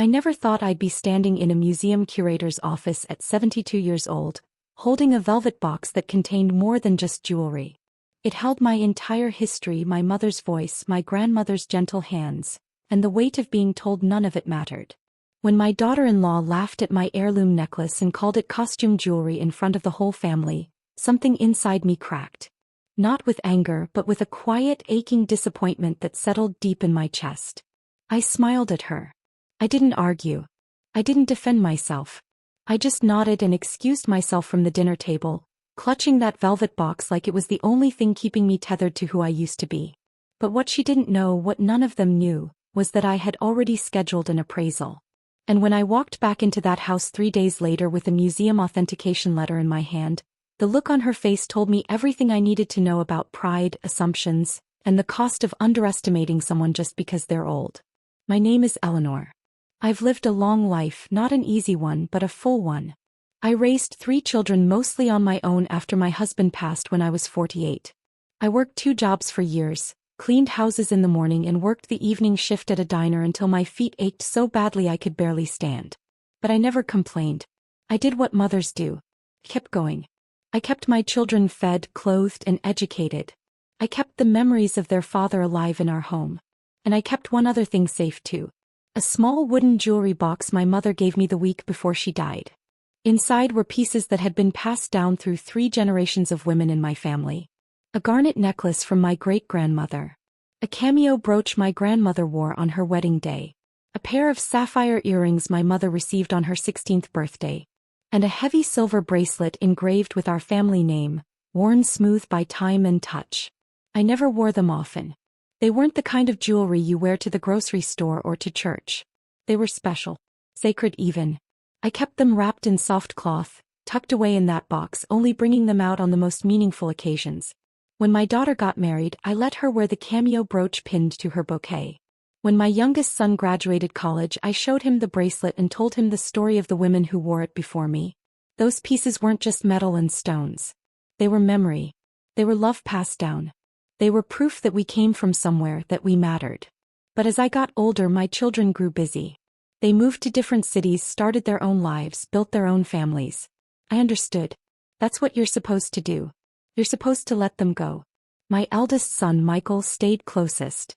I never thought I'd be standing in a museum curator's office at 72 years old, holding a velvet box that contained more than just jewelry. It held my entire history, my mother's voice, my grandmother's gentle hands, and the weight of being told none of it mattered. When my daughter-in-law laughed at my heirloom necklace and called it costume jewelry in front of the whole family, something inside me cracked. Not with anger, but with a quiet, aching disappointment that settled deep in my chest. I smiled at her. I didn't argue. I didn't defend myself. I just nodded and excused myself from the dinner table, clutching that velvet box like it was the only thing keeping me tethered to who I used to be. But what she didn't know, what none of them knew, was that I had already scheduled an appraisal. And when I walked back into that house 3 days later with a museum authentication letter in my hand, the look on her face told me everything I needed to know about pride, assumptions, and the cost of underestimating someone just because they're old. My name is Eleanor. I've lived a long life, not an easy one but a full one. I raised 3 children mostly on my own after my husband passed when I was 48. I worked 2 jobs for years, cleaned houses in the morning and worked the evening shift at a diner until my feet ached so badly I could barely stand. But I never complained. I did what mothers do. Kept going. I kept my children fed, clothed, and educated. I kept the memories of their father alive in our home. And I kept one other thing safe too. A small wooden jewelry box my mother gave me the week before she died. Inside were pieces that had been passed down through 3 generations of women in my family. A garnet necklace from my great-grandmother. A cameo brooch my grandmother wore on her wedding day. A pair of sapphire earrings my mother received on her 16th birthday. And a heavy silver bracelet engraved with our family name, worn smooth by time and touch. I never wore them often. They weren't the kind of jewelry you wear to the grocery store or to church. They were special. Sacred even. I kept them wrapped in soft cloth, tucked away in that box, only bringing them out on the most meaningful occasions. When my daughter got married, I let her wear the cameo brooch pinned to her bouquet. When my youngest son graduated college, I showed him the bracelet and told him the story of the women who wore it before me. Those pieces weren't just metal and stones. They were memory. They were love passed down. They were proof that we came from somewhere, that we mattered. But as I got older, my children grew busy. They moved to different cities, started their own lives, built their own families. I understood. That's what you're supposed to do. You're supposed to let them go. My eldest son, Michael, stayed closest.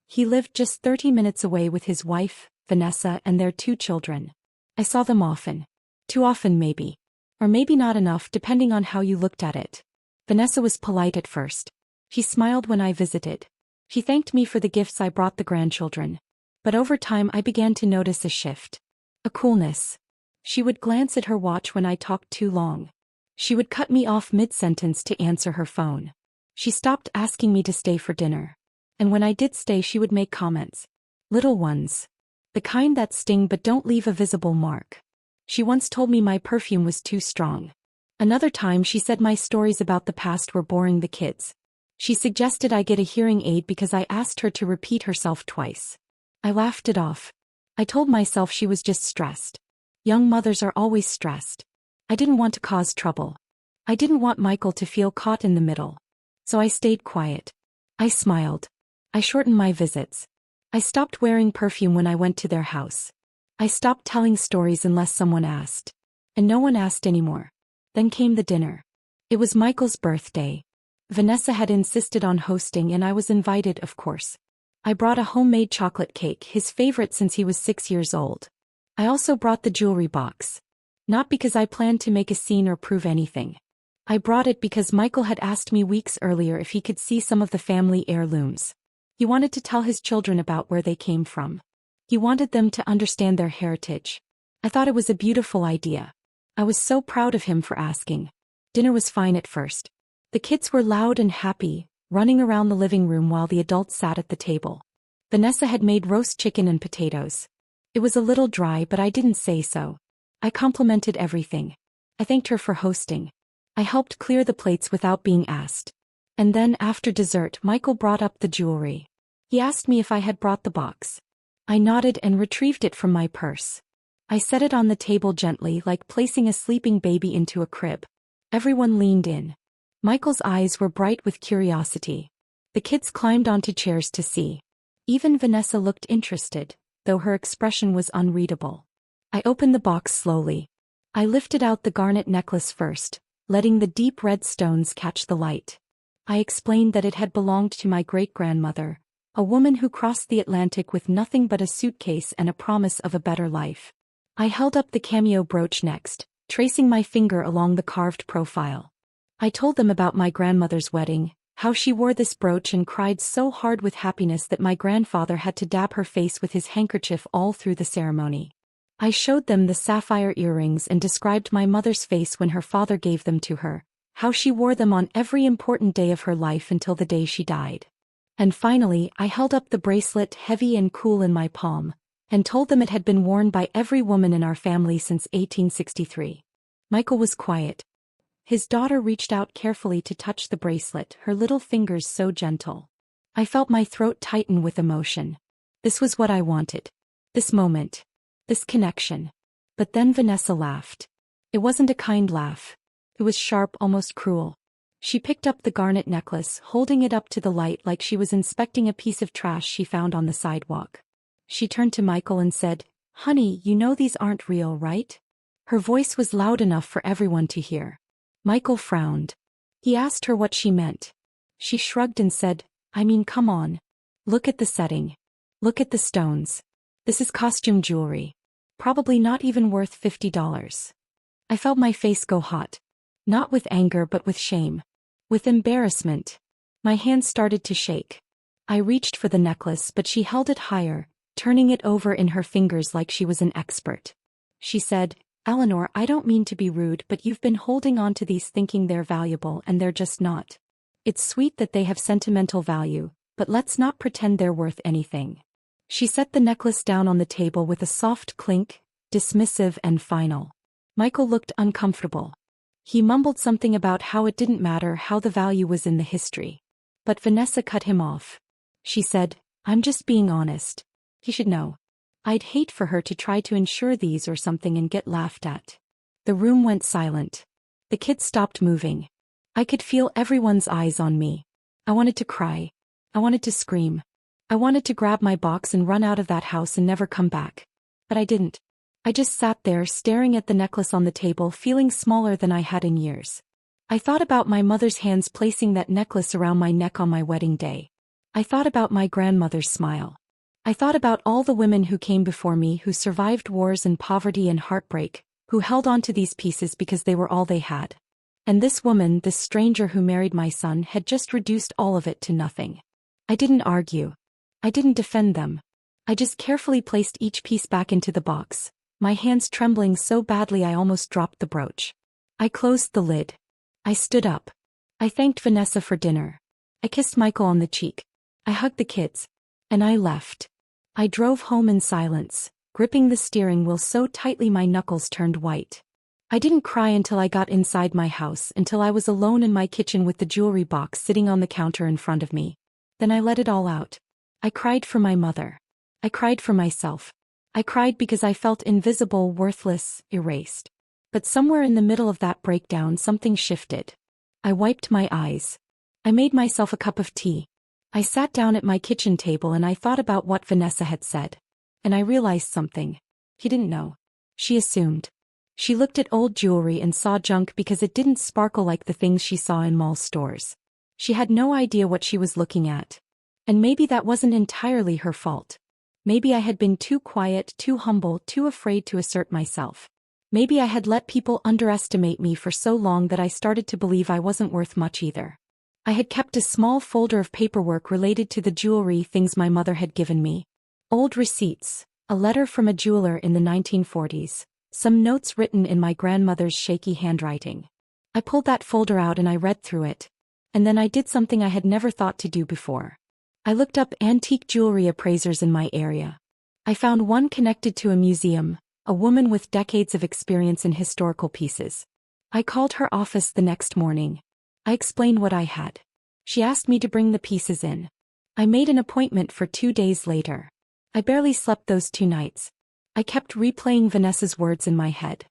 He lived just 30 minutes away with his wife, Vanessa, and their 2 children. I saw them often. Too often maybe. Or maybe not enough, depending on how you looked at it. Vanessa was polite at first. She smiled when I visited. She thanked me for the gifts I brought the grandchildren. But over time I began to notice a shift. A coolness. She would glance at her watch when I talked too long. She would cut me off mid-sentence to answer her phone. She stopped asking me to stay for dinner. And when I did stay, she would make comments. Little ones. The kind that sting but don't leave a visible mark. She once told me my perfume was too strong. Another time she said my stories about the past were boring the kids. She suggested I get a hearing aid because I asked her to repeat herself twice. I laughed it off. I told myself she was just stressed. Young mothers are always stressed. I didn't want to cause trouble. I didn't want Michael to feel caught in the middle. So I stayed quiet. I smiled. I shortened my visits. I stopped wearing perfume when I went to their house. I stopped telling stories unless someone asked. And no one asked anymore. Then came the dinner. It was Michael's birthday. Vanessa had insisted on hosting and I was invited, of course. I brought a homemade chocolate cake, his favorite since he was 6 years old. I also brought the jewelry box. Not because I planned to make a scene or prove anything. I brought it because Michael had asked me weeks earlier if he could see some of the family heirlooms. He wanted to tell his children about where they came from. He wanted them to understand their heritage. I thought it was a beautiful idea. I was so proud of him for asking. Dinner was fine at first. The kids were loud and happy, running around the living room while the adults sat at the table. Vanessa had made roast chicken and potatoes. It was a little dry, but I didn't say so. I complimented everything. I thanked her for hosting. I helped clear the plates without being asked. And then after dessert, Michael brought up the jewelry. He asked me if I had brought the box. I nodded and retrieved it from my purse. I set it on the table gently, like placing a sleeping baby into a crib. Everyone leaned in. Michael's eyes were bright with curiosity. The kids climbed onto chairs to see. Even Vanessa looked interested, though her expression was unreadable. I opened the box slowly. I lifted out the garnet necklace first, letting the deep red stones catch the light. I explained that it had belonged to my great-grandmother, a woman who crossed the Atlantic with nothing but a suitcase and a promise of a better life. I held up the cameo brooch next, tracing my finger along the carved profile. I told them about my grandmother's wedding, how she wore this brooch and cried so hard with happiness that my grandfather had to dab her face with his handkerchief all through the ceremony. I showed them the sapphire earrings and described my mother's face when her father gave them to her, how she wore them on every important day of her life until the day she died. And finally, I held up the bracelet heavy and cool in my palm, and told them it had been worn by every woman in our family since 1863. Michael was quiet. His daughter reached out carefully to touch the bracelet, her little fingers so gentle. I felt my throat tighten with emotion. This was what I wanted. This moment. This connection. But then Vanessa laughed. It wasn't a kind laugh. It was sharp, almost cruel. She picked up the garnet necklace, holding it up to the light like she was inspecting a piece of trash she found on the sidewalk. She turned to Michael and said, "Honey, you know these aren't real, right?" Her voice was loud enough for everyone to hear. Michael frowned. He asked her what she meant. She shrugged and said, "I mean, come on. Look at the setting. Look at the stones. This is costume jewelry. Probably not even worth $50. I felt my face go hot. Not with anger but with shame. With embarrassment. My hands started to shake. I reached for the necklace but she held it higher, turning it over in her fingers like she was an expert. She said, "Eleanor, I don't mean to be rude but you've been holding on to these thinking they're valuable and they're just not. It's sweet that they have sentimental value, but let's not pretend they're worth anything." She set the necklace down on the table with a soft clink, dismissive and final. Michael looked uncomfortable. He mumbled something about how it didn't matter how the value was in the history. But Vanessa cut him off. She said, "I'm just being honest. He should know. I'd hate for her to try to insure these or something and get laughed at." The room went silent. The kids stopped moving. I could feel everyone's eyes on me. I wanted to cry. I wanted to scream. I wanted to grab my box and run out of that house and never come back. But I didn't. I just sat there staring at the necklace on the table, feeling smaller than I had in years. I thought about my mother's hands placing that necklace around my neck on my wedding day. I thought about my grandmother's smile. I thought about all the women who came before me who survived wars and poverty and heartbreak, who held on to these pieces because they were all they had. And this woman, this stranger who married my son, had just reduced all of it to nothing. I didn't argue. I didn't defend them. I just carefully placed each piece back into the box, my hands trembling so badly I almost dropped the brooch. I closed the lid. I stood up. I thanked Vanessa for dinner. I kissed Michael on the cheek. I hugged the kids. And I left. I drove home in silence, gripping the steering wheel so tightly my knuckles turned white. I didn't cry until I got inside my house, until I was alone in my kitchen with the jewelry box sitting on the counter in front of me. Then I let it all out. I cried for my mother. I cried for myself. I cried because I felt invisible, worthless, erased. But somewhere in the middle of that breakdown something shifted. I wiped my eyes. I made myself a cup of tea. I sat down at my kitchen table and I thought about what Vanessa had said. And I realized something. He didn't know. She assumed. She looked at old jewelry and saw junk because it didn't sparkle like the things she saw in mall stores. She had no idea what she was looking at. And maybe that wasn't entirely her fault. Maybe I had been too quiet, too humble, too afraid to assert myself. Maybe I had let people underestimate me for so long that I started to believe I wasn't worth much either. I had kept a small folder of paperwork related to the jewelry things my mother had given me. Old receipts, a letter from a jeweler in the 1940s, some notes written in my grandmother's shaky handwriting. I pulled that folder out and I read through it. And then I did something I had never thought to do before. I looked up antique jewelry appraisers in my area. I found one connected to a museum, a woman with decades of experience in historical pieces. I called her office the next morning. I explained what I had. She asked me to bring the pieces in. I made an appointment for 2 days later. I barely slept those 2 nights. I kept replaying Vanessa's words in my head.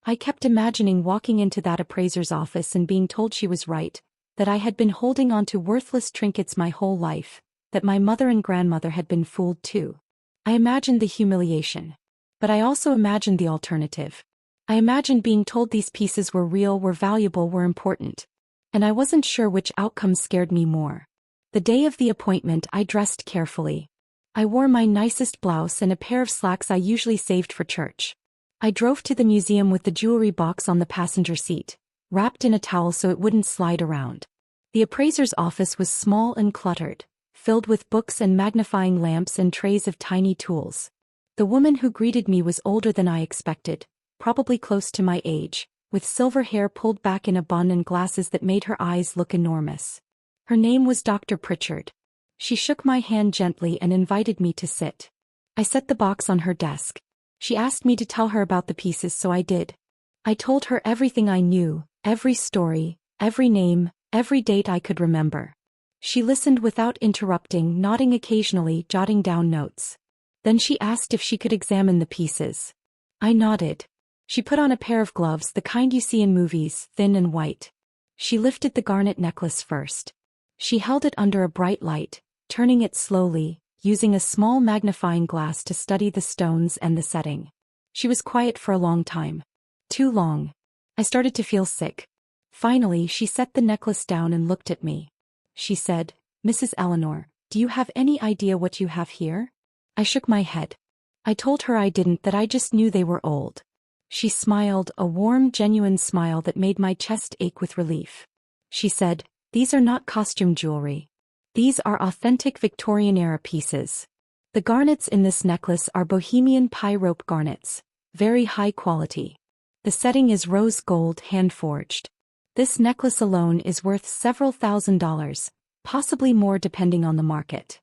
I kept imagining walking into that appraiser's office and being told she was right, that I had been holding on to worthless trinkets my whole life, that my mother and grandmother had been fooled too. I imagined the humiliation. But I also imagined the alternative. I imagined being told these pieces were real, were valuable, were important. And I wasn't sure which outcome scared me more. The day of the appointment, I dressed carefully. I wore my nicest blouse and a pair of slacks I usually saved for church. I drove to the museum with the jewelry box on the passenger seat, wrapped in a towel so it wouldn't slide around. The appraiser's office was small and cluttered, filled with books and magnifying lamps and trays of tiny tools. The woman who greeted me was older than I expected, probably close to my age, with silver hair pulled back in a bun and glasses that made her eyes look enormous. Her name was Dr. Pritchard. She shook my hand gently and invited me to sit. I set the box on her desk. She asked me to tell her about the pieces, so I did. I told her everything I knew, every story, every name, every date I could remember. She listened without interrupting, nodding occasionally, jotting down notes. Then she asked if she could examine the pieces. I nodded. She put on a pair of gloves, the kind you see in movies, thin and white. She lifted the garnet necklace first. She held it under a bright light, turning it slowly, using a small magnifying glass to study the stones and the setting. She was quiet for a long time. Too long. I started to feel sick. Finally, she set the necklace down and looked at me. She said, "Mrs. Eleanor, do you have any idea what you have here?" I shook my head. I told her I didn't, that I just knew they were old. She smiled, a warm, genuine smile that made my chest ache with relief. She said, "These are not costume jewelry. These are authentic Victorian-era pieces. The garnets in this necklace are Bohemian pie rope garnets, very high quality. The setting is rose gold, hand-forged. This necklace alone is worth several $1,000s, possibly more depending on the market."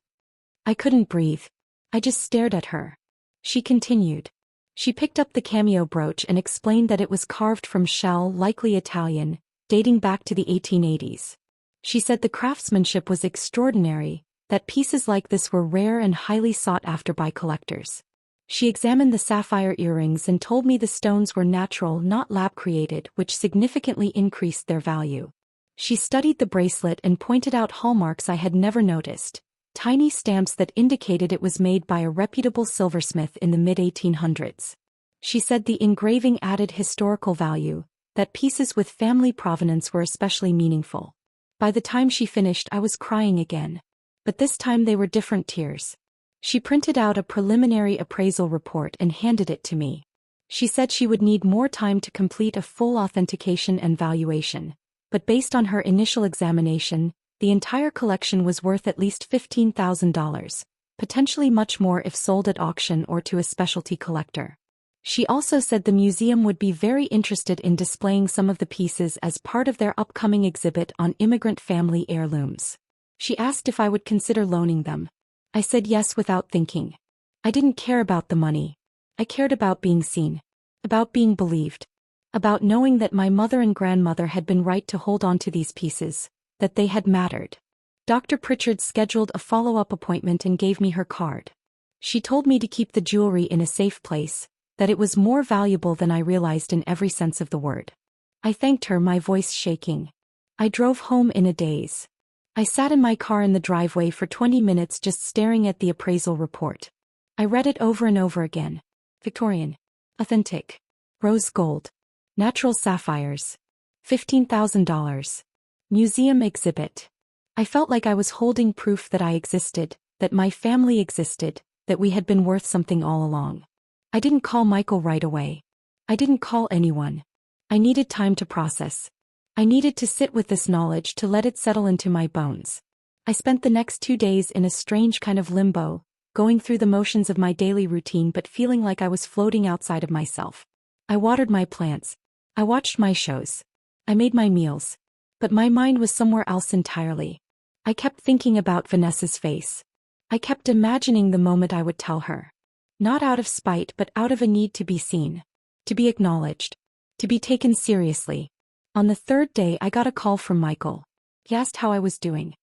I couldn't breathe. I just stared at her. She continued. She picked up the cameo brooch and explained that it was carved from shell, likely Italian, dating back to the 1880s. She said the craftsmanship was extraordinary, that pieces like this were rare and highly sought after by collectors. She examined the sapphire earrings and told me the stones were natural, not lab-created, which significantly increased their value. She studied the bracelet and pointed out hallmarks I had never noticed, tiny stamps that indicated it was made by a reputable silversmith in the mid-1800s. She said the engraving added historical value, that pieces with family provenance were especially meaningful. By the time she finished, I was crying again. But this time they were different tears. She printed out a preliminary appraisal report and handed it to me. She said she would need more time to complete a full authentication and valuation, but based on her initial examination, the entire collection was worth at least $15,000, potentially much more if sold at auction or to a specialty collector. She also said the museum would be very interested in displaying some of the pieces as part of their upcoming exhibit on immigrant family heirlooms. She asked if I would consider loaning them. I said yes without thinking. I didn't care about the money. I cared about being seen, about being believed, about knowing that my mother and grandmother had been right to hold on to these pieces, that they had mattered. Dr. Pritchard scheduled a follow-up appointment and gave me her card. She told me to keep the jewelry in a safe place, that it was more valuable than I realized in every sense of the word. I thanked her, my voice shaking. I drove home in a daze. I sat in my car in the driveway for 20 minutes just staring at the appraisal report. I read it over and over again. Victorian. Authentic. Rose gold. Natural sapphires. $15,000. Museum exhibit. I felt like I was holding proof that I existed, that my family existed, that we had been worth something all along. I didn't call Michael right away. I didn't call anyone. I needed time to process. I needed to sit with this knowledge, to let it settle into my bones. I spent the next 2 days in a strange kind of limbo, going through the motions of my daily routine but feeling like I was floating outside of myself. I watered my plants. I watched my shows. I made my meals. But my mind was somewhere else entirely. I kept thinking about Vanessa's face. I kept imagining the moment I would tell her. Not out of spite but out of a need to be seen. To be acknowledged. To be taken seriously. On the 3rd day I got a call from Michael. He asked how I was doing.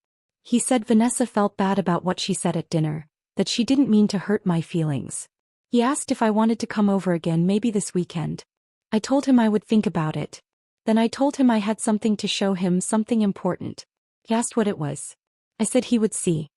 He said Vanessa felt bad about what she said at dinner, that she didn't mean to hurt my feelings. He asked if I wanted to come over again, maybe this weekend. I told him I would think about it. Then I told him I had something to show him, something important. He asked what it was. I said he would see.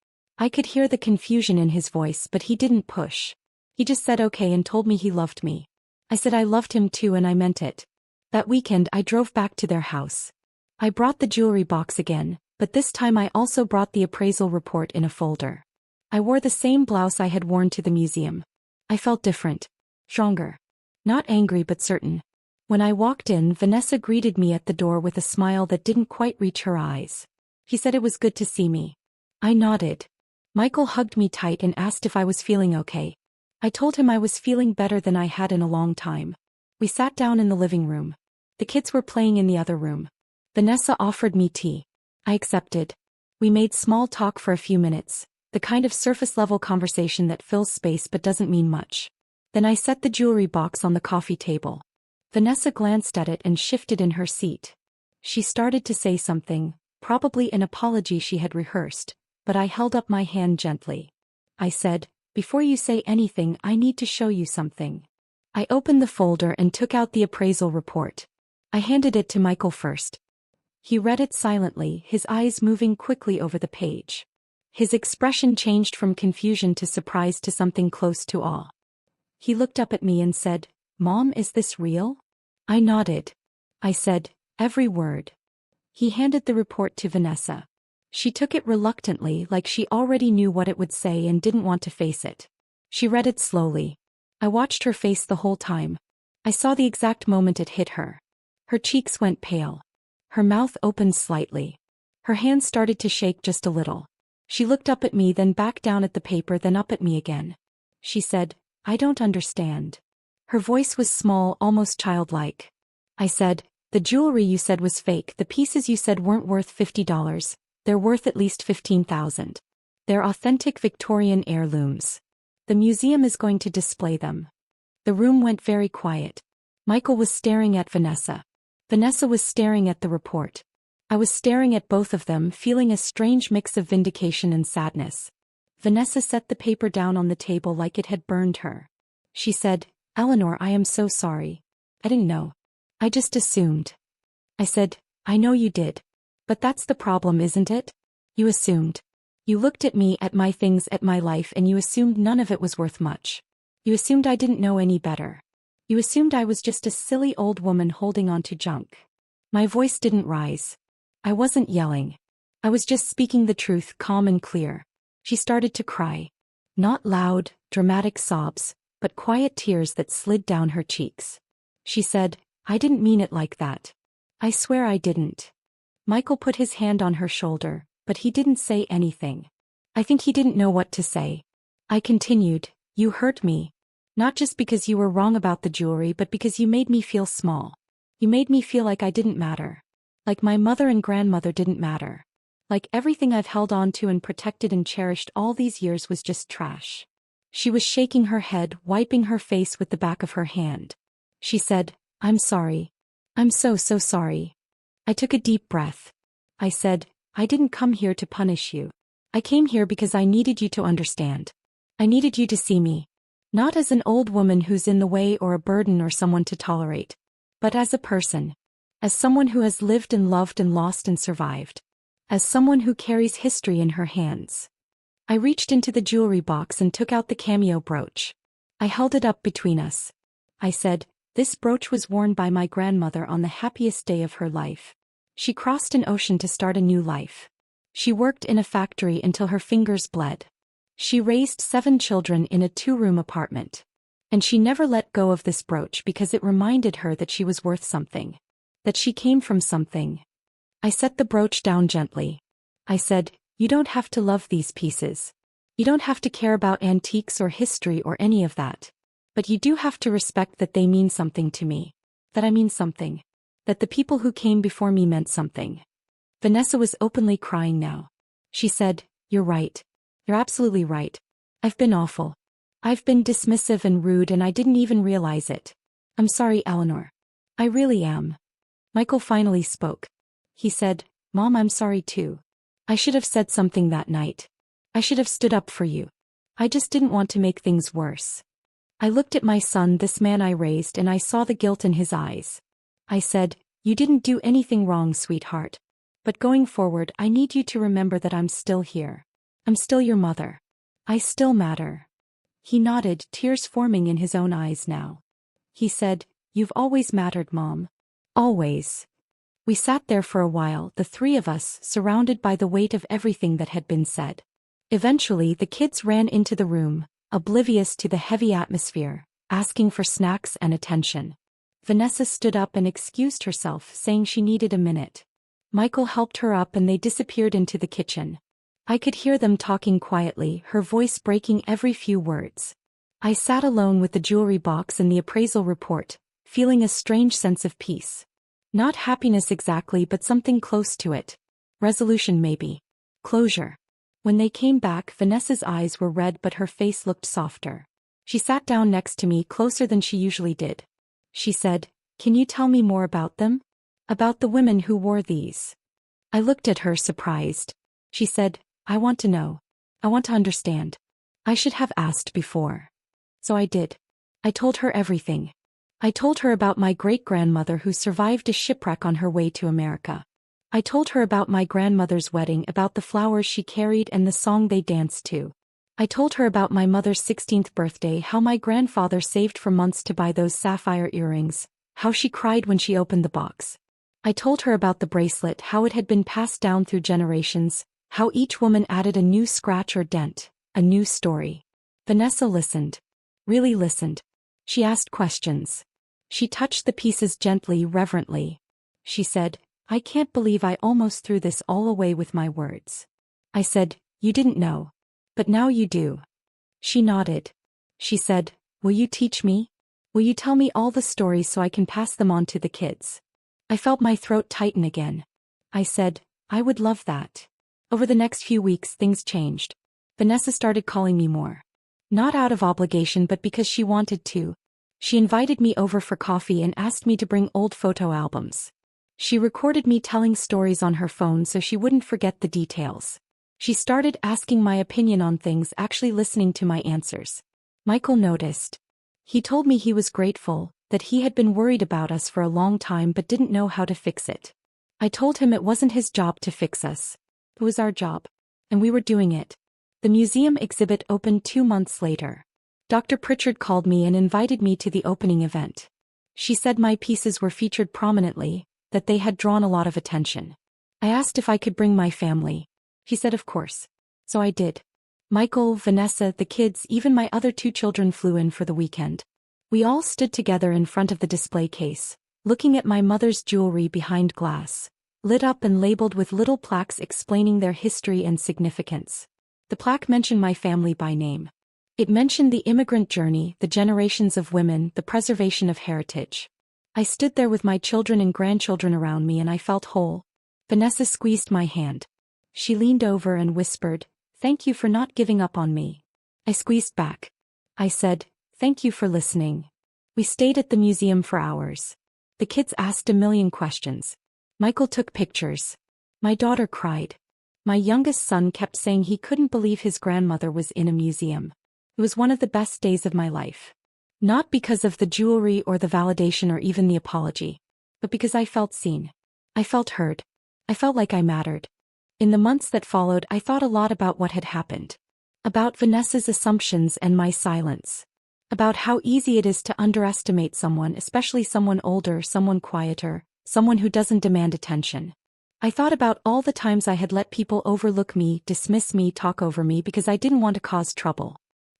I could hear the confusion in his voice, but he didn't push. He just said okay and told me he loved me. I said I loved him too and I meant it. That weekend I drove back to their house. I brought the jewelry box again, but this time I also brought the appraisal report in a folder. I wore the same blouse I had worn to the museum. I felt different. Stronger. Not angry but certain. When I walked in, Vanessa greeted me at the door with a smile that didn't quite reach her eyes. He said it was good to see me. I nodded. Michael hugged me tight and asked if I was feeling okay. I told him I was feeling better than I had in a long time. We sat down in the living room. The kids were playing in the other room. Vanessa offered me tea. I accepted. We made small talk for a few minutes, the kind of surface-level conversation that fills space but doesn't mean much. Then I set the jewelry box on the coffee table. Vanessa glanced at it and shifted in her seat. She started to say something, probably an apology she had rehearsed, but I held up my hand gently. I said, "Before you say anything, I need to show you something." I opened the folder and took out the appraisal report. I handed it to Michael first. He read it silently, his eyes moving quickly over the page. His expression changed from confusion to surprise to something close to awe. He looked up at me and said, "Mom, is this real?" I nodded. I said, "Every word." He handed the report to Vanessa. She took it reluctantly, like she already knew what it would say and didn't want to face it. She read it slowly. I watched her face the whole time. I saw the exact moment it hit her. Her cheeks went pale. Her mouth opened slightly. Her hand started to shake just a little. She looked up at me, then back down at the paper, then up at me again. She said, "I don't understand." Her voice was small, almost childlike. I said, "The jewelry you said was fake. The pieces you said weren't worth $50. They're worth at least $15,000. They're authentic Victorian heirlooms. The museum is going to display them." The room went very quiet. Michael was staring at Vanessa. Vanessa was staring at the report. I was staring at both of them, feeling a strange mix of vindication and sadness. Vanessa set the paper down on the table like it had burned her. She said, "Eleanor, I am so sorry. I didn't know. I just assumed." I said, "I know you did. But that's the problem, isn't it? You assumed. You looked at me, at my things, at my life, and you assumed none of it was worth much. You assumed I didn't know any better. You assumed I was just a silly old woman holding on to junk." My voice didn't rise. I wasn't yelling. I was just speaking the truth, calm and clear. She started to cry. Not loud, dramatic sobs, but quiet tears that slid down her cheeks. She said, "I didn't mean it like that. I swear I didn't." Michael put his hand on her shoulder, but he didn't say anything. I think he didn't know what to say. I continued, "You hurt me. Not just because you were wrong about the jewelry, but because you made me feel small. You made me feel like I didn't matter. Like my mother and grandmother didn't matter. Like everything I've held on to and protected and cherished all these years was just trash." She was shaking her head, wiping her face with the back of her hand. She said, "I'm sorry. I'm so sorry." I took a deep breath. I said, "I didn't come here to punish you. I came here because I needed you to understand. I needed you to see me. Not as an old woman who's in the way or a burden or someone to tolerate, but as a person. As someone who has lived and loved and lost and survived. As someone who carries history in her hands." I reached into the jewelry box and took out the cameo brooch. I held it up between us. I said, "This brooch was worn by my grandmother on the happiest day of her life. She crossed an ocean to start a new life. She worked in a factory until her fingers bled. She raised 7 children in a 2-room apartment. And she never let go of this brooch because it reminded her that she was worth something. That she came from something." I set the brooch down gently. I said, "You don't have to love these pieces. You don't have to care about antiques or history or any of that. But you do have to respect that they mean something to me. That I mean something. That the people who came before me meant something." Vanessa was openly crying now. She said, "You're right. You're absolutely right. I've been awful. I've been dismissive and rude and I didn't even realize it. I'm sorry, Eleanor. I really am." Michael finally spoke. He said, "Mom, I'm sorry too. I should have said something that night. I should have stood up for you. I just didn't want to make things worse." I looked at my son, this man I raised, and I saw the guilt in his eyes. I said, "You didn't do anything wrong, sweetheart. But going forward, I need you to remember that I'm still here. I'm still your mother. I still matter. He nodded, tears forming in his own eyes now. He said, "You've always mattered, Mom. Always." We sat there for a while, the three of us, surrounded by the weight of everything that had been said. Eventually the kids ran into the room, oblivious to the heavy atmosphere, asking for snacks and attention. Vanessa stood up and excused herself, saying she needed a minute. Michael helped her up and they disappeared into the kitchen. I could hear them talking quietly, her voice breaking every few words. I sat alone with the jewelry box and the appraisal report, feeling a strange sense of peace. Not happiness exactly, but something close to it. Resolution maybe. Closure. When they came back, Vanessa's eyes were red but her face looked softer. She sat down next to me, closer than she usually did. She said, "Can you tell me more about them? About the women who wore these?" I looked at her, surprised. She said, "I want to know. I want to understand. I should have asked before." So I did. I told her everything. I told her about my great-grandmother who survived a shipwreck on her way to America. I told her about my grandmother's wedding, about the flowers she carried and the song they danced to. I told her about my mother's 16th birthday, how my grandfather saved for months to buy those sapphire earrings, how she cried when she opened the box. I told her about the bracelet, how it had been passed down through generations, how each woman added a new scratch or dent, a new story. Vanessa listened. Really listened. She asked questions. She touched the pieces gently, reverently. She said, "I can't believe I almost threw this all away with my words." I said, "You didn't know. But now you do." She nodded. She said, "Will you teach me? Will you tell me all the stories so I can pass them on to the kids?" I felt my throat tighten again. I said, "I would love that." Over the next few weeks things changed. Vanessa started calling me more. Not out of obligation but because she wanted to. She invited me over for coffee and asked me to bring old photo albums. She recorded me telling stories on her phone so she wouldn't forget the details. She started asking my opinion on things, actually listening to my answers. Michael noticed. He told me he was grateful, that he had been worried about us for a long time but didn't know how to fix it. I told him it wasn't his job to fix us. It was our job. And we were doing it. The museum exhibit opened 2 months later. Dr. Pritchard called me and invited me to the opening event. She said my pieces were featured prominently, that they had drawn a lot of attention. I asked if I could bring my family. She said of course. So I did. Michael, Vanessa, the kids, even my other 2 children flew in for the weekend. We all stood together in front of the display case, looking at my mother's jewelry behind glass, lit up and labeled with little plaques explaining their history and significance. The plaque mentioned my family by name. It mentioned the immigrant journey, the generations of women, the preservation of heritage. I stood there with my children and grandchildren around me and I felt whole. Vanessa squeezed my hand. She leaned over and whispered, "Thank you for not giving up on me." I squeezed back. I said, "Thank you for listening." We stayed at the museum for hours. The kids asked a million questions. Michael took pictures. My daughter cried. My youngest son kept saying he couldn't believe his grandmother was in a museum. It was one of the best days of my life. Not because of the jewelry or the validation or even the apology, but because I felt seen. I felt heard. I felt like I mattered. In the months that followed, I thought a lot about what had happened. About Vanessa's assumptions and my silence. About how easy it is to underestimate someone, especially someone older, someone quieter, someone who doesn't demand attention. I thought about all the times I had let people overlook me, dismiss me, talk over me because I didn't want to cause trouble.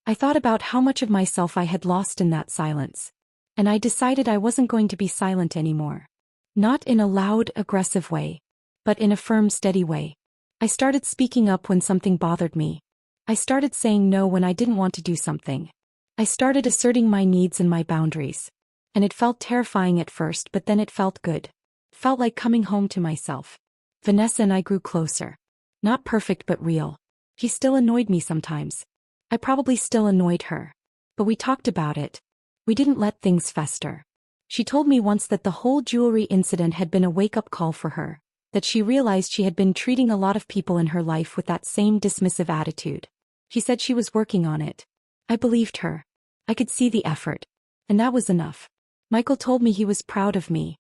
I thought about how much of myself I had lost in that silence. And I decided I wasn't going to be silent anymore. Not in a loud, aggressive way, but in a firm, steady way. I started speaking up when something bothered me. I started saying no when I didn't want to do something. I started asserting my needs and my boundaries. And it felt terrifying at first, but then it felt good. It felt like coming home to myself. Vanessa and I grew closer. Not perfect but real. She still annoyed me sometimes. I probably still annoyed her. But we talked about it. We didn't let things fester. She told me once that the whole jewelry incident had been a wake-up call for her, that she realized she had been treating a lot of people in her life with that same dismissive attitude. She said she was working on it. I believed her. I could see the effort. And that was enough. Michael told me he was proud of me.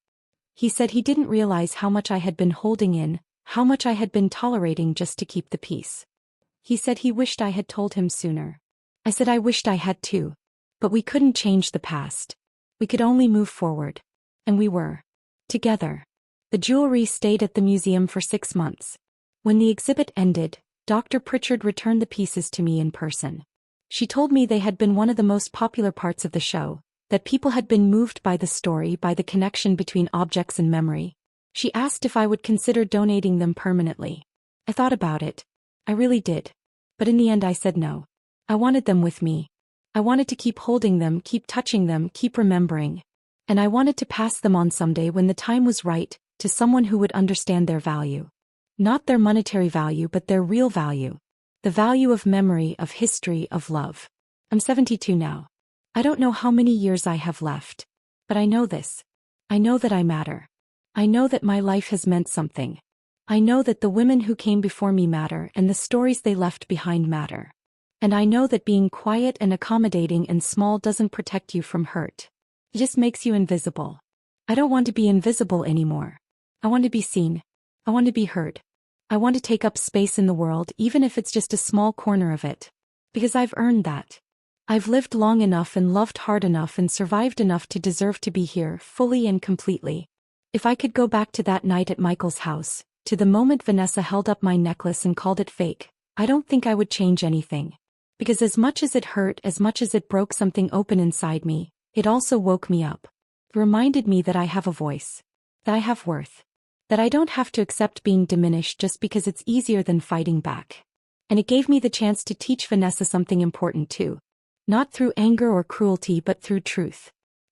He said he didn't realize how much I had been holding in, how much I had been tolerating just to keep the peace. He said he wished I had told him sooner. I said I wished I had too. But we couldn't change the past. We could only move forward. And we were. Together. The jewelry stayed at the museum for 6 months. When the exhibit ended, Dr. Pritchard returned the pieces to me in person. She told me they had been one of the most popular parts of the show, that people had been moved by the story, by the connection between objects and memory. She asked if I would consider donating them permanently. I thought about it. I really did. But in the end I said no. I wanted them with me. I wanted to keep holding them, keep touching them, keep remembering. And I wanted to pass them on someday when the time was right, to someone who would understand their value. Not their monetary value, but their real value. The value of memory, of history, of love. I'm 72 now. I don't know how many years I have left. But I know this. I know that I matter. I know that my life has meant something. I know that the women who came before me matter and the stories they left behind matter. And I know that being quiet and accommodating and small doesn't protect you from hurt. It just makes you invisible. I don't want to be invisible anymore. I want to be seen. I want to be heard. I want to take up space in the world, even if it's just a small corner of it. Because I've earned that. I've lived long enough and loved hard enough and survived enough to deserve to be here, fully and completely. If I could go back to that night at Michael's house, to the moment Vanessa held up my necklace and called it fake, I don't think I would change anything. Because as much as it hurt, as much as it broke something open inside me, it also woke me up. It reminded me that I have a voice. That I have worth. That I don't have to accept being diminished just because it's easier than fighting back. And it gave me the chance to teach Vanessa something important too. Not through anger or cruelty, but through truth.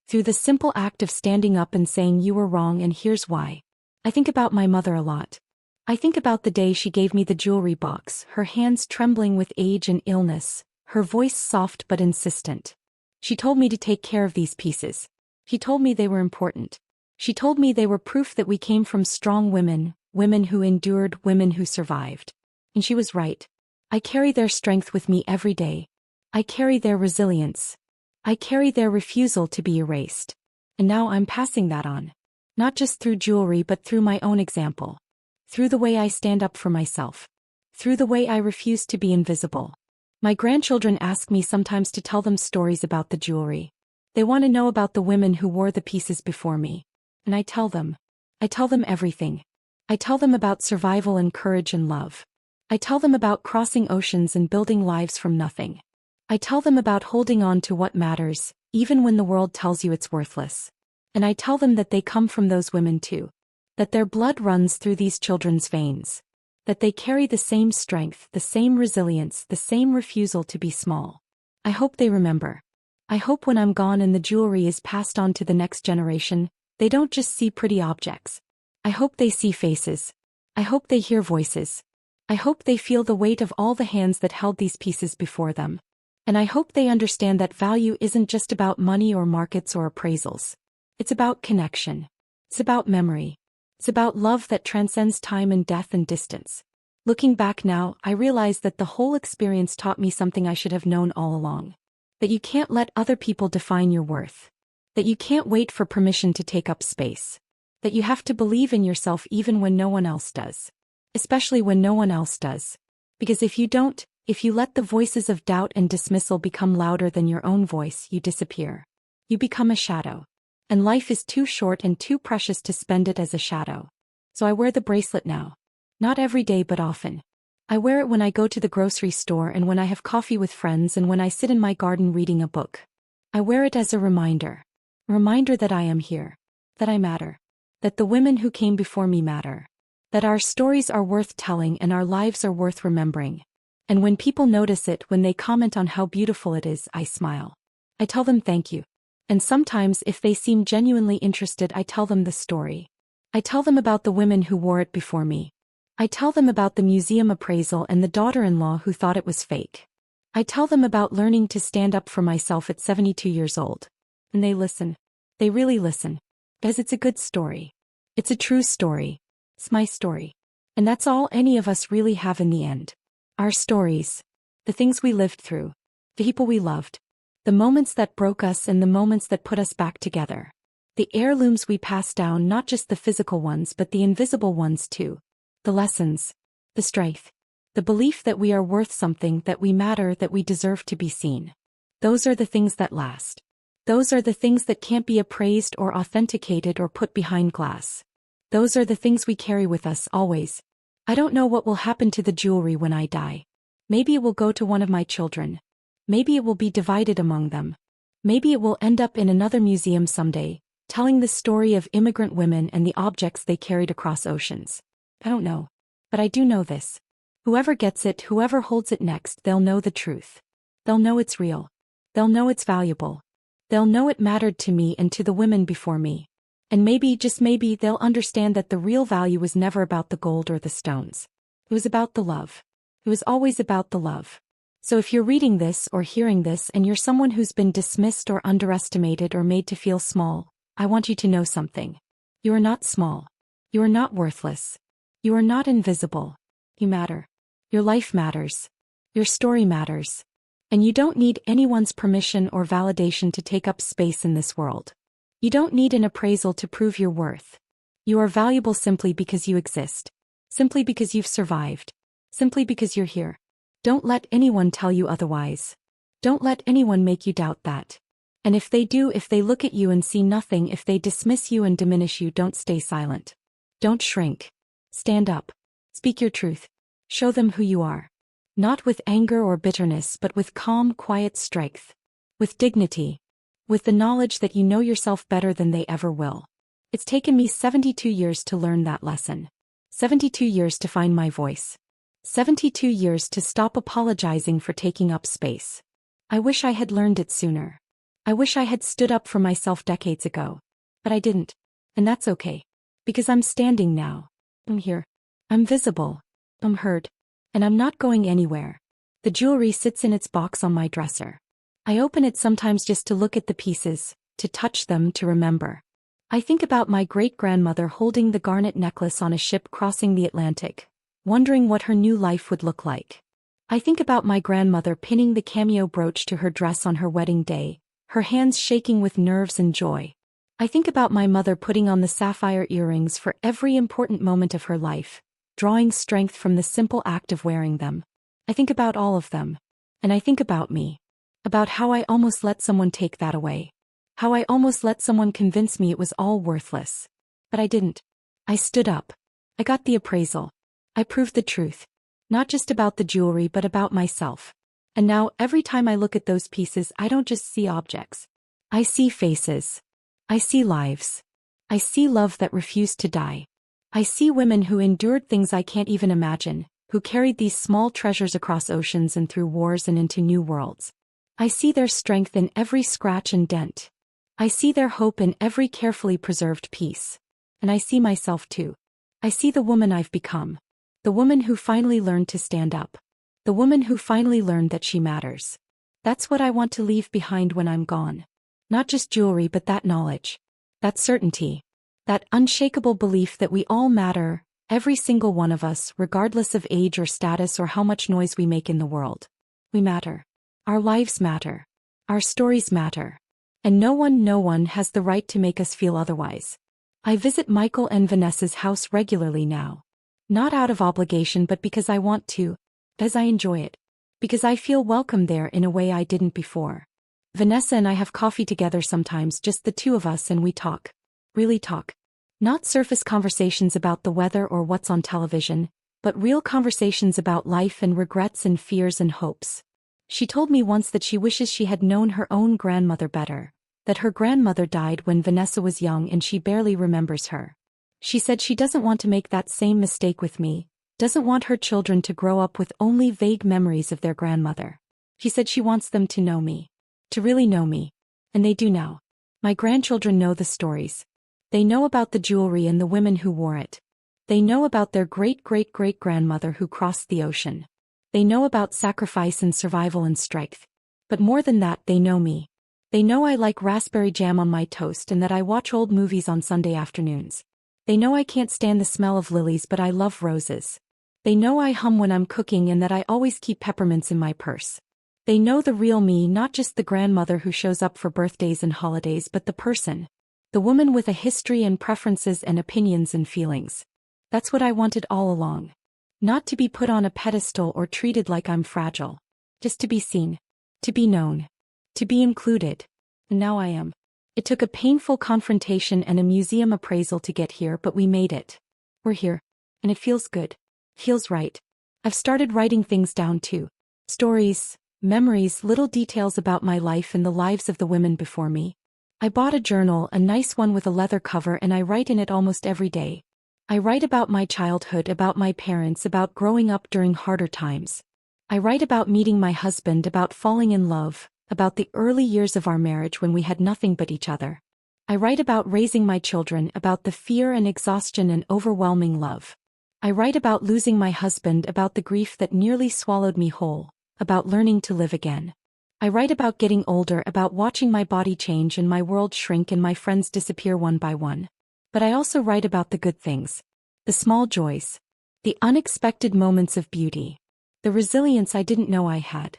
Through the simple act of standing up and saying you were wrong and here's why. I think about my mother a lot. I think about the day she gave me the jewelry box, her hands trembling with age and illness, her voice soft but insistent. She told me to take care of these pieces. She told me they were important. She told me they were proof that we came from strong women, women who endured, women who survived. And she was right. I carry their strength with me every day. I carry their resilience. I carry their refusal to be erased. And now I'm passing that on. Not just through jewelry but through my own example. Through the way I stand up for myself. Through the way I refuse to be invisible. My grandchildren ask me sometimes to tell them stories about the jewelry. They want to know about the women who wore the pieces before me. And I tell them. I tell them everything. I tell them about survival and courage and love. I tell them about crossing oceans and building lives from nothing. I tell them about holding on to what matters, even when the world tells you it's worthless. And I tell them that they come from those women too. That their blood runs through these children's veins. That they carry the same strength, the same resilience, the same refusal to be small. I hope they remember. I hope when I'm gone and the jewelry is passed on to the next generation, they don't just see pretty objects. I hope they see faces. I hope they hear voices. I hope they feel the weight of all the hands that held these pieces before them. And I hope they understand that value isn't just about money or markets or appraisals. It's about connection. It's about memory. It's about love that transcends time and death and distance. Looking back now, I realize that the whole experience taught me something I should have known all along. That you can't let other people define your worth. That you can't wait for permission to take up space. That you have to believe in yourself even when no one else does. Especially when no one else does. Because if you don't, if you let the voices of doubt and dismissal become louder than your own voice, you disappear. You become a shadow. And life is too short and too precious to spend it as a shadow. So I wear the bracelet now. Not every day but often. I wear it when I go to the grocery store and when I have coffee with friends and when I sit in my garden reading a book. I wear it as a reminder. A reminder that I am here. That I matter. That the women who came before me matter. That our stories are worth telling and our lives are worth remembering. And when people notice it, when they comment on how beautiful it is, I smile. I tell them thank you. And sometimes if they seem genuinely interested, I tell them the story. I tell them about the women who wore it before me. I tell them about the museum appraisal and the daughter-in-law who thought it was fake. I tell them about learning to stand up for myself at 72 years old. And they listen. They really listen. Because it's a good story. It's a true story. It's my story. And that's all any of us really have in the end. Our stories. The things we lived through. The people we loved. The moments that broke us and the moments that put us back together. The heirlooms we passed down, not just the physical ones but the invisible ones too. The lessons. The strength. The The belief that we are worth something, that we matter, that we deserve to be seen. Those are the things that last. Those are the things that can't be appraised or authenticated or put behind glass. Those are the things we carry with us always. I don't know what will happen to the jewelry when I die. Maybe it will go to one of my children. Maybe it will be divided among them. Maybe it will end up in another museum someday, telling the story of immigrant women and the objects they carried across oceans. I don't know. But I do know this. Whoever gets it, whoever holds it next, they'll know the truth. They'll know it's real. They'll know it's valuable. They'll know it mattered to me and to the women before me. And maybe, just maybe, they'll understand that the real value was never about the gold or the stones. It was about the love. It was always about the love. So if you're reading this or hearing this and you're someone who's been dismissed or underestimated or made to feel small, I want you to know something. You are not small. You are not worthless. You are not invisible. You matter. Your life matters. Your story matters. And you don't need anyone's permission or validation to take up space in this world. You don't need an appraisal to prove your worth. You are valuable simply because you exist. Simply because you've survived. Simply because you're here. Don't let anyone tell you otherwise. Don't let anyone make you doubt that. And if they do, if they look at you and see nothing, if they dismiss you and diminish you, don't stay silent. Don't shrink. Stand up. Speak your truth. Show them who you are. Not with anger or bitterness, but with calm, quiet strength. With dignity. With the knowledge that you know yourself better than they ever will. It's taken me 72 years to learn that lesson. 72 years to find my voice. 72 years to stop apologizing for taking up space. I wish I had learned it sooner. I wish I had stood up for myself decades ago. But I didn't. And that's okay. Because I'm standing now. I'm here. I'm visible. I'm heard. And I'm not going anywhere. The jewelry sits in its box on my dresser. I open it sometimes just to look at the pieces, to touch them, to remember. I think about my great-grandmother holding the garnet necklace on a ship crossing the Atlantic, wondering what her new life would look like. I think about my grandmother pinning the cameo brooch to her dress on her wedding day, her hands shaking with nerves and joy. I think about my mother putting on the sapphire earrings for every important moment of her life, drawing strength from the simple act of wearing them. I think about all of them. And I think about me. About how I almost let someone take that away. How I almost let someone convince me it was all worthless. But I didn't. I stood up. I got the appraisal. I proved the truth. Not just about the jewelry, but about myself. And now, every time I look at those pieces, I don't just see objects. I see faces. I see lives. I see love that refused to die. I see women who endured things I can't even imagine, who carried these small treasures across oceans and through wars and into new worlds. I see their strength in every scratch and dent. I see their hope in every carefully preserved piece. And I see myself too. I see the woman I've become. The woman who finally learned to stand up. The woman who finally learned that she matters. That's what I want to leave behind when I'm gone. Not just jewelry, but that knowledge. That certainty. That unshakable belief that we all matter, every single one of us, regardless of age or status or how much noise we make in the world. We matter. Our lives matter. Our stories matter. And no one has the right to make us feel otherwise. I visit Michael and Vanessa's house regularly now. Not out of obligation, but because I want to, because I enjoy it. Because I feel welcome there in a way I didn't before. Vanessa and I have coffee together sometimes, just the two of us, and we talk. Really talk. Not surface conversations about the weather or what's on television, but real conversations about life and regrets and fears and hopes. She told me once that she wishes she had known her own grandmother better, that her grandmother died when Vanessa was young and she barely remembers her. She said she doesn't want to make that same mistake with me, doesn't want her children to grow up with only vague memories of their grandmother. She said she wants them to know me. To really know me. And they do now. My grandchildren know the stories. They know about the jewelry and the women who wore it. They know about their great-great-great-grandmother who crossed the ocean. They know about sacrifice and survival and strength. But more than that, they know me. They know I like raspberry jam on my toast and that I watch old movies on Sunday afternoons. They know I can't stand the smell of lilies, but I love roses. They know I hum when I'm cooking and that I always keep peppermints in my purse. They know the real me, not just the grandmother who shows up for birthdays and holidays, but the person. The woman with a history and preferences and opinions and feelings. That's what I wanted all along. Not to be put on a pedestal or treated like I'm fragile. Just to be seen. To be known. To be included. And now I am. It took a painful confrontation and a museum appraisal to get here, but we made it. We're here. And it feels good. Feels right. I've started writing things down too. Stories, memories, little details about my life and the lives of the women before me. I bought a journal, a nice one with a leather cover, and I write in it almost every day. I write about my childhood, about my parents, about growing up during harder times. I write about meeting my husband, about falling in love, about the early years of our marriage when we had nothing but each other. I write about raising my children, about the fear and exhaustion and overwhelming love. I write about losing my husband, about the grief that nearly swallowed me whole, about learning to live again. I write about getting older, about watching my body change and my world shrink and my friends disappear one by one. But I also write about the good things. The small joys. The unexpected moments of beauty. The resilience I didn't know I had.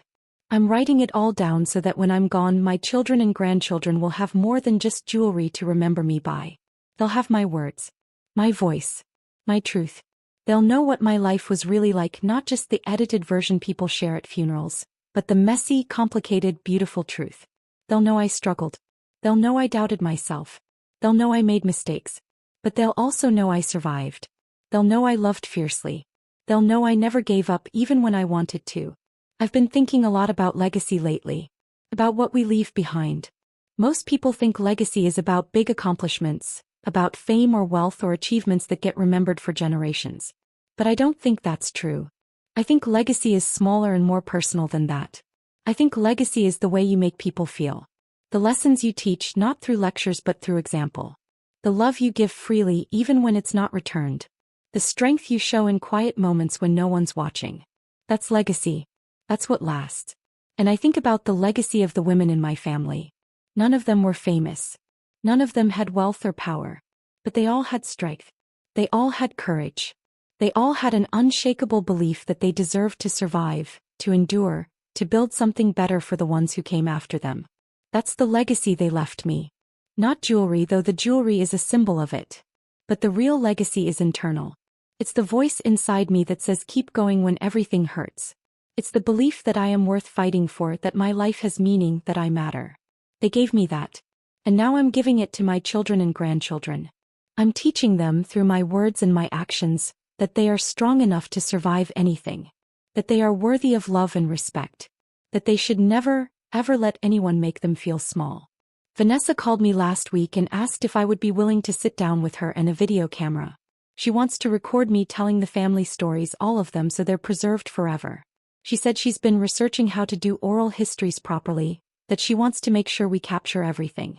I'm writing it all down so that when I'm gone, my children and grandchildren will have more than just jewelry to remember me by. They'll have my words. My voice. My truth. They'll know what my life was really like, not just the edited version people share at funerals, but the messy, complicated, beautiful truth. They'll know I struggled. They'll know I doubted myself. They'll know I made mistakes. But they'll also know I survived. They'll know I loved fiercely. They'll know I never gave up even when I wanted to. I've been thinking a lot about legacy lately. About what we leave behind. Most people think legacy is about big accomplishments, about fame or wealth or achievements that get remembered for generations. But I don't think that's true. I think legacy is smaller and more personal than that. I think legacy is the way you make people feel. The lessons you teach, not through lectures but through example. The love you give freely even when it's not returned. The strength you show in quiet moments when no one's watching. That's legacy. That's what lasts. And I think about the legacy of the women in my family. None of them were famous. None of them had wealth or power. But they all had strength. They all had courage. They all had an unshakable belief that they deserved to survive, to endure, to build something better for the ones who came after them. That's the legacy they left me. Not jewelry, though the jewelry is a symbol of it. But the real legacy is internal. It's the voice inside me that says keep going when everything hurts. It's the belief that I am worth fighting for, that my life has meaning, that I matter. They gave me that. And now I'm giving it to my children and grandchildren. I'm teaching them through my words and my actions that they are strong enough to survive anything. That they are worthy of love and respect. That they should never, ever let anyone make them feel small. Vanessa called me last week and asked if I would be willing to sit down with her and a video camera. She wants to record me telling the family stories, all of them, so they're preserved forever. She said she's been researching how to do oral histories properly, that she wants to make sure we capture everything.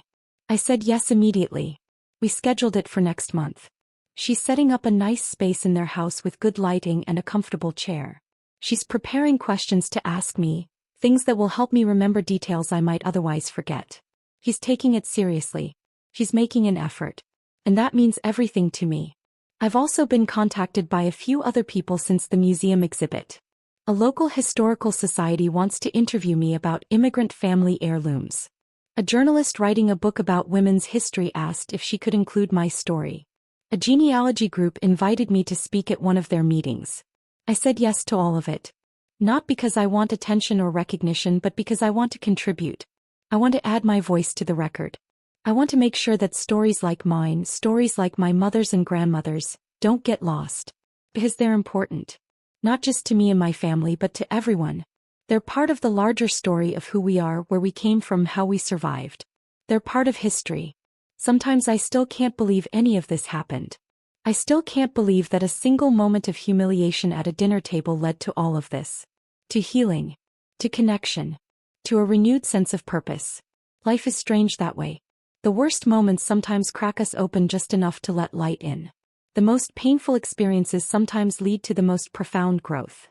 I said yes immediately. We scheduled it for next month. She's setting up a nice space in their house with good lighting and a comfortable chair. She's preparing questions to ask me, things that will help me remember details I might otherwise forget. He's taking it seriously. She's making an effort. And that means everything to me. I've also been contacted by a few other people since the museum exhibit. A local historical society wants to interview me about immigrant family heirlooms. A journalist writing a book about women's history asked if she could include my story. A genealogy group invited me to speak at one of their meetings. I said yes to all of it. Not because I want attention or recognition, but because I want to contribute. I want to add my voice to the record. I want to make sure that stories like mine, stories like my mother's and grandmother's, don't get lost. Because they're important. Not just to me and my family, but to everyone. They're part of the larger story of who we are, where we came from, how we survived. They're part of history. Sometimes I still can't believe any of this happened. I still can't believe that a single moment of humiliation at a dinner table led to all of this. To healing. To connection. To a renewed sense of purpose. Life is strange that way. The worst moments sometimes crack us open just enough to let light in. The most painful experiences sometimes lead to the most profound growth.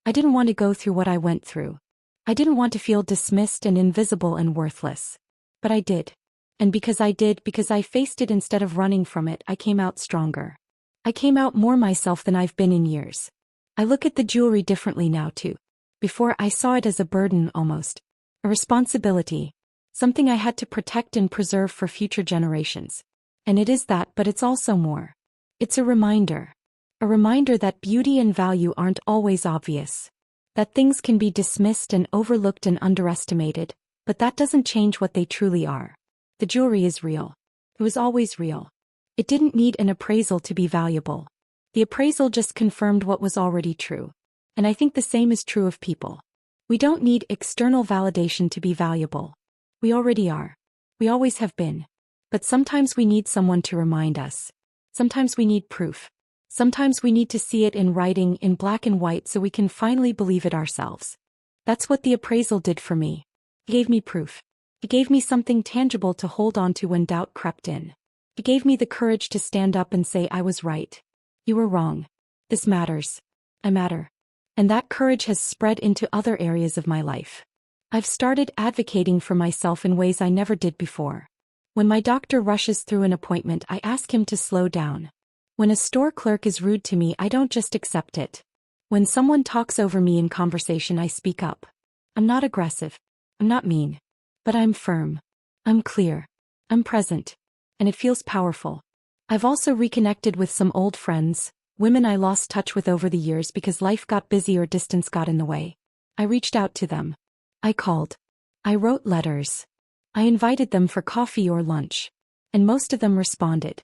I didn't want to go through what I went through. I didn't want to feel dismissed and invisible and worthless. But I did. And because I did, because I faced it instead of running from it, I came out stronger. I came out more myself than I've been in years. I look at the jewelry differently now too. Before, I saw it as a burden almost. A responsibility. Something I had to protect and preserve for future generations. And it is that, but it's also more. It's a reminder. A reminder that beauty and value aren't always obvious. That things can be dismissed and overlooked and underestimated, but that doesn't change what they truly are. The jewelry is real. It was always real. It didn't need an appraisal to be valuable. The appraisal just confirmed what was already true. And I think the same is true of people. We don't need external validation to be valuable. We already are. We always have been. But sometimes we need someone to remind us. Sometimes we need proof. Sometimes we need to see it in writing in black and white so we can finally believe it ourselves. That's what the appraisal did for me. It gave me proof. It gave me something tangible to hold on to when doubt crept in. It gave me the courage to stand up and say I was right. You were wrong. This matters. I matter. And that courage has spread into other areas of my life. I've started advocating for myself in ways I never did before. When my doctor rushes through an appointment, I ask him to slow down. When a store clerk is rude to me, I don't just accept it. When someone talks over me in conversation, I speak up. I'm not aggressive. I'm not mean. But I'm firm. I'm clear. I'm present. And it feels powerful. I've also reconnected with some old friends, women I lost touch with over the years because life got busy or distance got in the way. I reached out to them. I called. I wrote letters. I invited them for coffee or lunch. And most of them responded.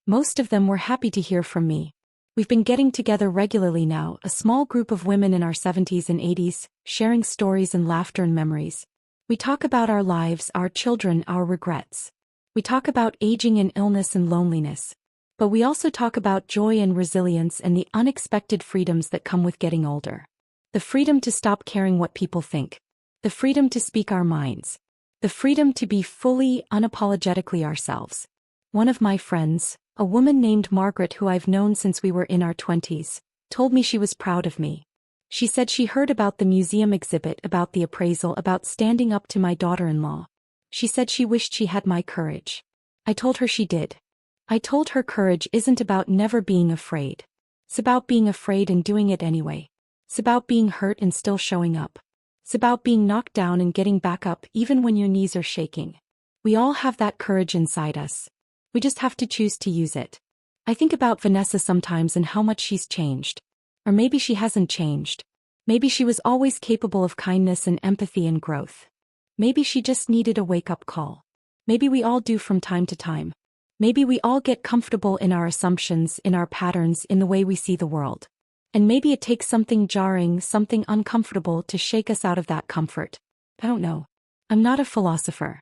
Most of them were happy to hear from me. We've been getting together regularly now, a small group of women in our 70s and 80s, sharing stories and laughter and memories. We talk about our lives, our children, our regrets. We talk about aging and illness and loneliness. But we also talk about joy and resilience and the unexpected freedoms that come with getting older. The freedom to stop caring what people think. The freedom to speak our minds. The freedom to be fully, unapologetically ourselves. One of my friends, a woman named Margaret who I've known since we were in our 20s, told me she was proud of me. She said she heard about the museum exhibit, about the appraisal, about standing up to my daughter-in-law. She said she wished she had my courage. I told her she did. I told her courage isn't about never being afraid. It's about being afraid and doing it anyway. It's about being hurt and still showing up. It's about being knocked down and getting back up even when your knees are shaking. We all have that courage inside us. We just have to choose to use it. I think about Vanessa sometimes and how much she's changed. Or maybe she hasn't changed. Maybe she was always capable of kindness and empathy and growth. Maybe she just needed a wake-up call. Maybe we all do from time to time. Maybe we all get comfortable in our assumptions, in our patterns, in the way we see the world. And maybe it takes something jarring, something uncomfortable to shake us out of that comfort. I don't know. I'm not a philosopher.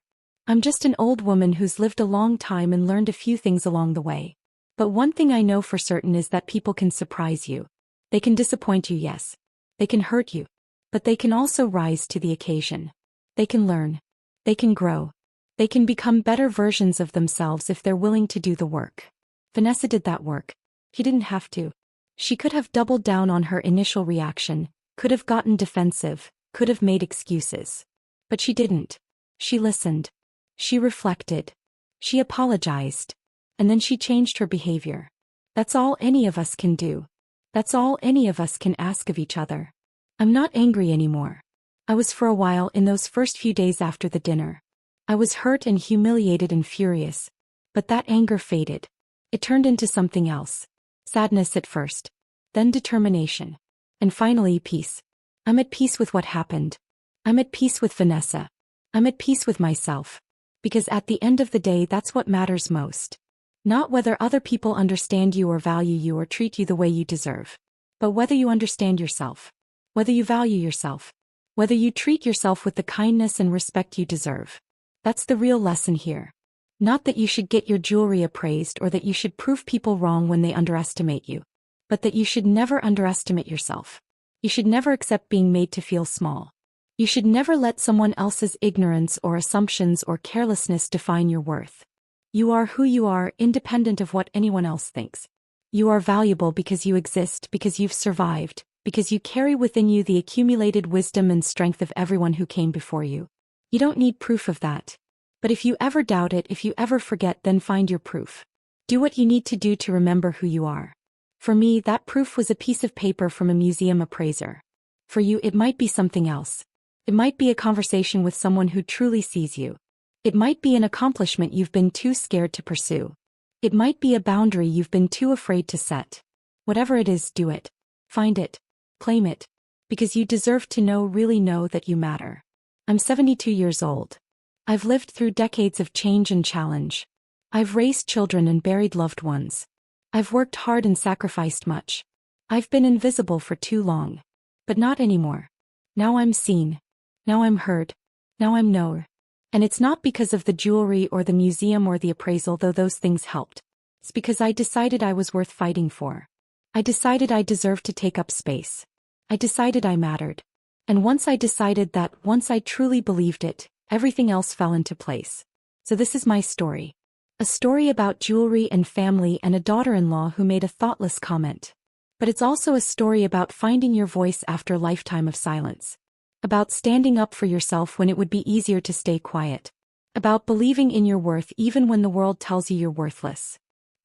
I'm just an old woman who's lived a long time and learned a few things along the way. But one thing I know for certain is that people can surprise you. They can disappoint you, yes. They can hurt you. But they can also rise to the occasion. They can learn. They can grow. They can become better versions of themselves if they're willing to do the work. Vanessa did that work. She didn't have to. She could have doubled down on her initial reaction, could have gotten defensive, could have made excuses. But she didn't. She listened. She reflected. She apologized. And then she changed her behavior. That's all any of us can do. That's all any of us can ask of each other. I'm not angry anymore. I was for a while in those first few days after the dinner. I was hurt and humiliated and furious. But that anger faded. It turned into something else. Sadness at first. Then determination. And finally peace. I'm at peace with what happened. I'm at peace with Vanessa. I'm at peace with myself. Because at the end of the day, that's what matters most. Not whether other people understand you or value you or treat you the way you deserve. But whether you understand yourself. Whether you value yourself. Whether you treat yourself with the kindness and respect you deserve. That's the real lesson here. Not that you should get your jewelry appraised or that you should prove people wrong when they underestimate you. But that you should never underestimate yourself. You should never accept being made to feel small. You should never let someone else's ignorance or assumptions or carelessness define your worth. You are who you are, independent of what anyone else thinks. You are valuable because you exist, because you've survived, because you carry within you the accumulated wisdom and strength of everyone who came before you. You don't need proof of that. But if you ever doubt it, if you ever forget, then find your proof. Do what you need to do to remember who you are. For me, that proof was a piece of paper from a museum appraiser. For you, it might be something else. It might be a conversation with someone who truly sees you. It might be an accomplishment you've been too scared to pursue. It might be a boundary you've been too afraid to set. Whatever it is, do it. Find it. Claim it. Because you deserve to know, really know that you matter. I'm 72 years old. I've lived through decades of change and challenge. I've raised children and buried loved ones. I've worked hard and sacrificed much. I've been invisible for too long. But not anymore. Now I'm seen. Now I'm heard. Now I'm known. And it's not because of the jewelry or the museum or the appraisal, though those things helped. It's because I decided I was worth fighting for. I decided I deserved to take up space. I decided I mattered. And once I decided that, once I truly believed it, everything else fell into place. So this is my story. A story about jewelry and family and a daughter-in-law who made a thoughtless comment. But it's also a story about finding your voice after a lifetime of silence. About standing up for yourself when it would be easier to stay quiet. About believing in your worth even when the world tells you you're worthless.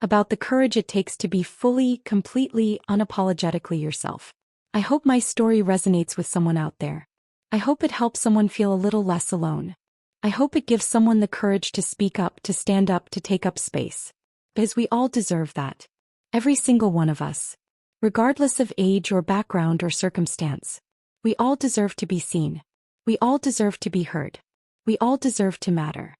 About the courage it takes to be fully, completely, unapologetically yourself. I hope my story resonates with someone out there. I hope it helps someone feel a little less alone. I hope it gives someone the courage to speak up, to stand up, to take up space. Because we all deserve that. Every single one of us. Regardless of age or background or circumstance. We all deserve to be seen. We all deserve to be heard. We all deserve to matter.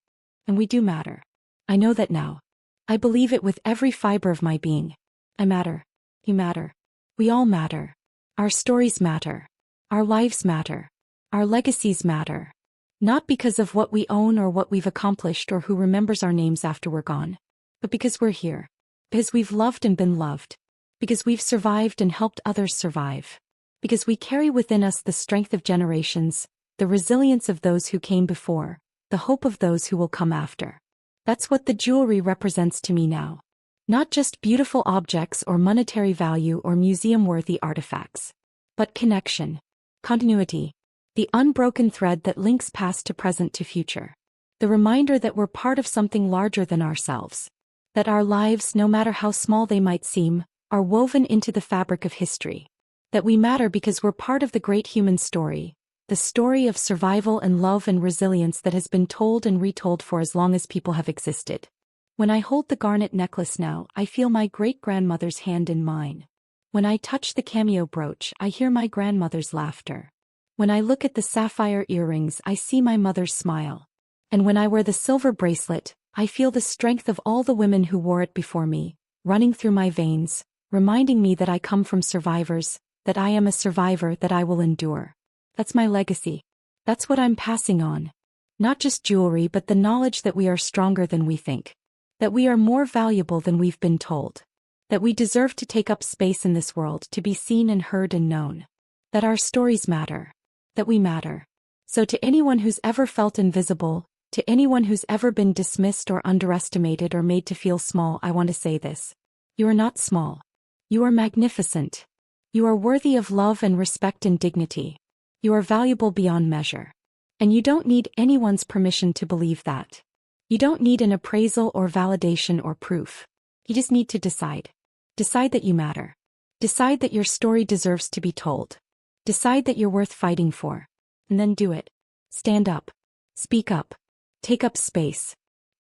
And we do matter. I know that now. I believe it with every fiber of my being. I matter. You matter. We all matter. Our stories matter. Our lives matter. Our legacies matter. Not because of what we own or what we've accomplished or who remembers our names after we're gone. But because we're here. Because we've loved and been loved. Because we've survived and helped others survive. Because we carry within us the strength of generations, the resilience of those who came before, the hope of those who will come after. That's what the jewelry represents to me now. Not just beautiful objects or monetary value or museum-worthy artifacts. But connection. Continuity. The unbroken thread that links past to present to future. The reminder that we're part of something larger than ourselves. That our lives, no matter how small they might seem, are woven into the fabric of history. That we matter because we're part of the great human story, the story of survival and love and resilience that has been told and retold for as long as people have existed. When I hold the garnet necklace now, I feel my great-grandmother's hand in mine. When I touch the cameo brooch, I hear my grandmother's laughter. When I look at the sapphire earrings, I see my mother's smile. And when I wear the silver bracelet, I feel the strength of all the women who wore it before me, running through my veins, reminding me that I come from survivors, that I am a survivor, that I will endure. That's my legacy. That's what I'm passing on. Not just jewelry, but the knowledge that we are stronger than we think. That we are more valuable than we've been told. That we deserve to take up space in this world, to be seen and heard and known. That our stories matter. That we matter. So to anyone who's ever felt invisible, to anyone who's ever been dismissed or underestimated or made to feel small, I want to say this. You are not small. You are magnificent. You are worthy of love and respect and dignity. You are valuable beyond measure. And you don't need anyone's permission to believe that. You don't need an appraisal or validation or proof. You just need to decide. Decide that you matter. Decide that your story deserves to be told. Decide that you're worth fighting for. And then do it. Stand up. Speak up. Take up space.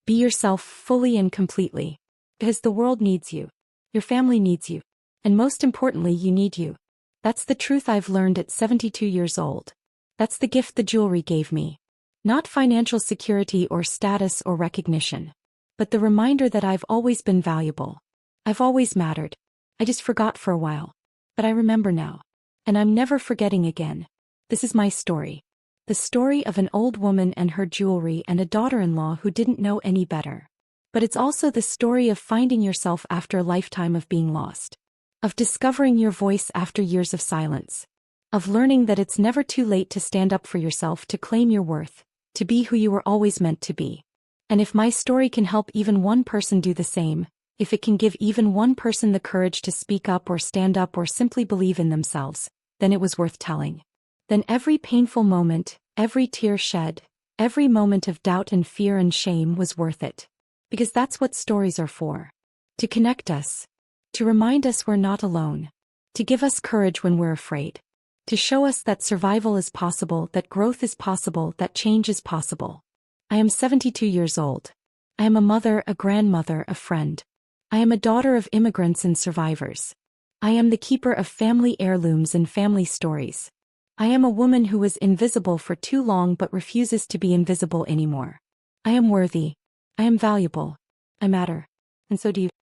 Be yourself fully and completely. Because the world needs you. Your family needs you. And most importantly, you need you. That's the truth I've learned at 72 years old. That's the gift the jewelry gave me. Not financial security or status or recognition. But the reminder that I've always been valuable. I've always mattered. I just forgot for a while. But I remember now. And I'm never forgetting again. This is my story. The story of an old woman and her jewelry and a daughter-in-law who didn't know any better. But it's also the story of finding yourself after a lifetime of being lost. Of discovering your voice after years of silence. Of learning that it's never too late to stand up for yourself, to claim your worth, to be who you were always meant to be. And if my story can help even one person do the same, if it can give even one person the courage to speak up or stand up or simply believe in themselves, then it was worth telling. Then every painful moment, every tear shed, every moment of doubt and fear and shame was worth it. Because that's what stories are for. To connect us. To remind us we're not alone. To give us courage when we're afraid. To show us that survival is possible, that growth is possible, that change is possible. I am 72 years old. I am a mother, a grandmother, a friend. I am a daughter of immigrants and survivors. I am the keeper of family heirlooms and family stories. I am a woman who was invisible for too long but refuses to be invisible anymore. I am worthy. I am valuable. I matter. And so do you.